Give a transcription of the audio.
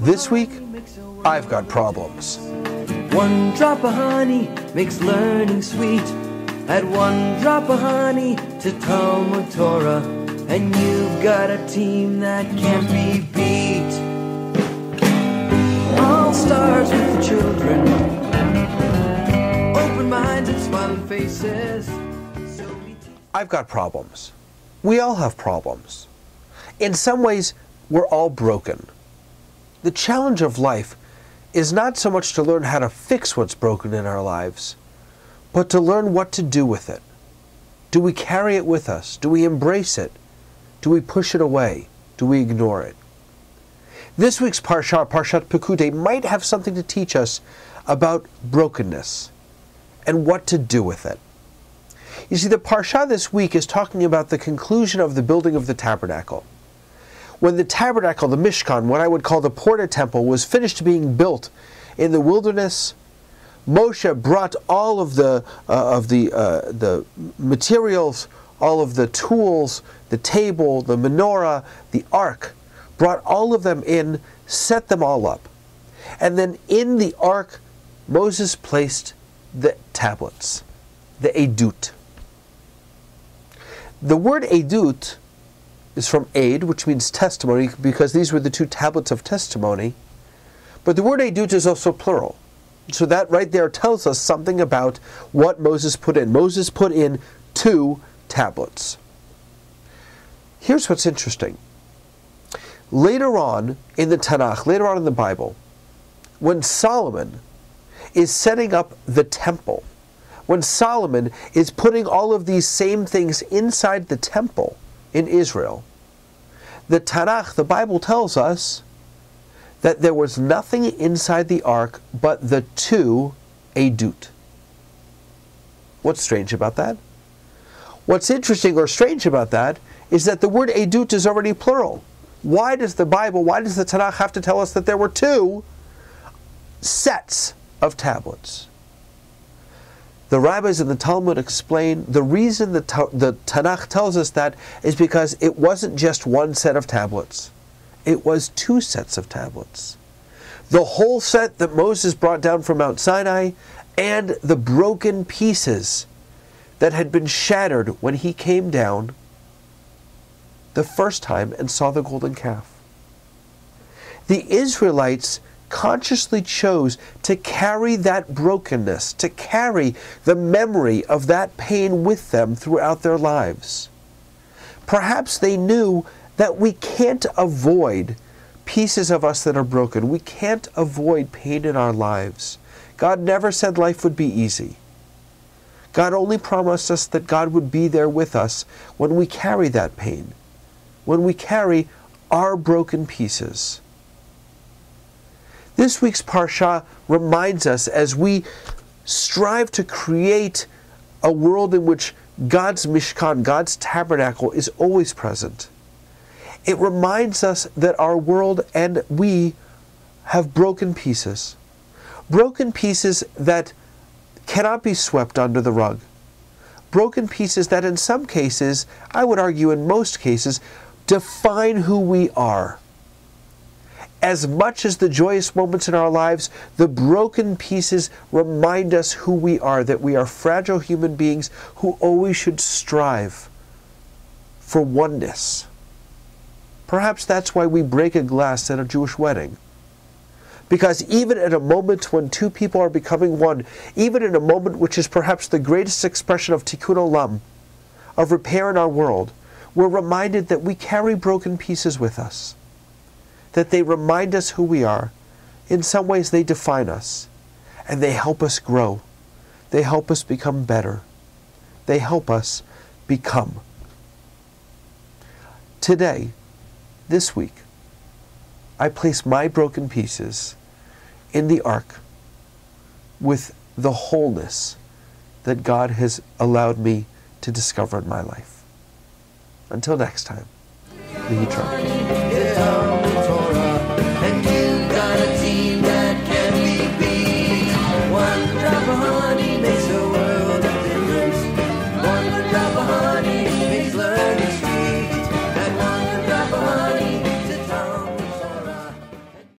This week, I've got problems. One drop of honey makes learning sweet. Add one drop of honey to Talmud Torah, and you've got a team that can't be beat. All starts with the children. Open minds and smiling faces. I've got problems. We all have problems. In some ways, we're all broken. The challenge of life is not so much to learn how to fix what's broken in our lives, but to learn what to do with it. Do we carry it with us? Do we embrace it? Do we push it away? Do we ignore it? This week's Parsha, Parshat Pekudei, might have something to teach us about brokenness and what to do with it. You see, the Parsha this week is talking about the conclusion of the building of the tabernacle. When the tabernacle, the Mishkan, what I would call the Porta Temple, was finished being built in the wilderness, Moshe brought all of the materials, all of the tools, the table, the menorah, the ark, brought all of them in, set them all up. And then in the ark, Moses placed the tablets, the edut. The word edut is from aid, which means testimony, because these were the two tablets of testimony. But the word edut is also plural. So that right there tells us something about what Moses put in. Moses put in 2 tablets. Here's what's interesting. Later on in the Tanakh, later on in the Bible, when Solomon is setting up the temple, when Solomon is putting all of these same things inside the temple in Israel, the Tanakh, the Bible tells us that there was nothing inside the ark but the 2 edut. What's strange about that? What's interesting or strange about that is that the word edut is already plural. Why does the Bible, why does the Tanakh have to tell us that there were 2 sets of tablets? The rabbis in the Talmud explain the reason the Tanakh tells us that is because it wasn't just 1 set of tablets. It was 2 sets of tablets. The whole set that Moses brought down from Mount Sinai and the broken pieces that had been shattered when he came down the first time and saw the golden calf. The Israelites consciously chose to carry that brokenness, to carry the memory of that pain with them throughout their lives. Perhaps they knew that we can't avoid pieces of us that are broken. We can't avoid pain in our lives. God never said life would be easy. God only promised us that God would be there with us when we carry that pain, when we carry our broken pieces. This week's Parsha reminds us, as we strive to create a world in which God's Mishkan, God's tabernacle, is always present, it reminds us that our world and we have broken pieces that cannot be swept under the rug, broken pieces that in some cases, I would argue in most cases, define who we are. As much as the joyous moments in our lives, the broken pieces remind us who we are, that we are fragile human beings who always should strive for oneness. Perhaps that's why we break a glass at a Jewish wedding. Because even at a moment when 2 people are becoming one, even in a moment which is perhaps the greatest expression of tikkun olam, of repair in our world, we're reminded that we carry broken pieces with us, that they remind us who we are. In some ways they define us, and they help us grow. They help us become better. They help us become. Today, this week, I place my broken pieces in the ark with the wholeness that God has allowed me to discover in my life. Until next time, Lehi Trump.